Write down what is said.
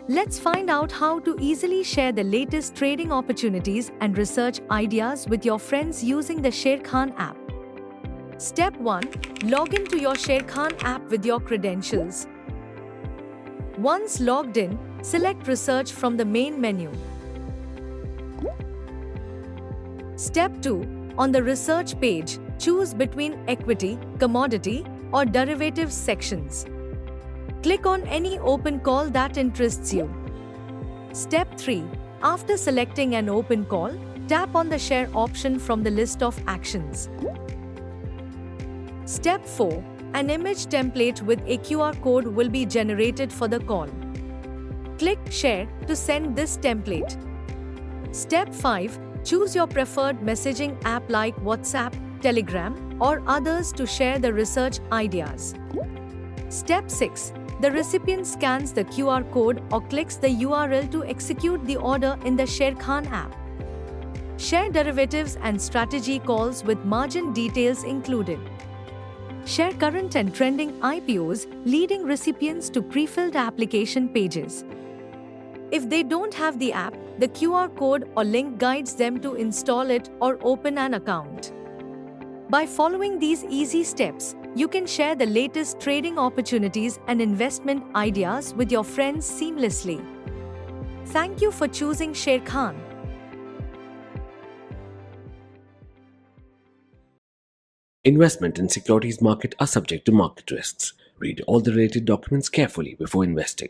Let's find out how to easily share the latest trading opportunities and research ideas with your friends using the Sharekhan app. Step 1. Log into your Sharekhan app with your credentials. Once logged in, select Research from the main menu. Step 2. On the Research page, choose between Equity, Commodity, or Derivatives sections. Click on any open call that interests you. Step 3. After selecting an open call, tap on the Share option from the list of actions. Step 4. An image template with a QR code will be generated for the call. Click Share to send this template. Step 5. Choose your preferred messaging app like WhatsApp, Telegram, or others to share the research ideas. Step 6. The recipient scans the QR code or clicks the URL to execute the order in the Sharekhan app. Share derivatives and strategy calls with margin details included. Share current and trending IPOs, leading recipients to pre-filled application pages. If they don't have the app, the QR code or link guides them to install it or open an account. By following these easy steps, you can share the latest trading opportunities and investment ideas with your friends seamlessly. Thank you for choosing Sharekhan. Investment in securities market are subject to market risks. Read all the related documents carefully before investing.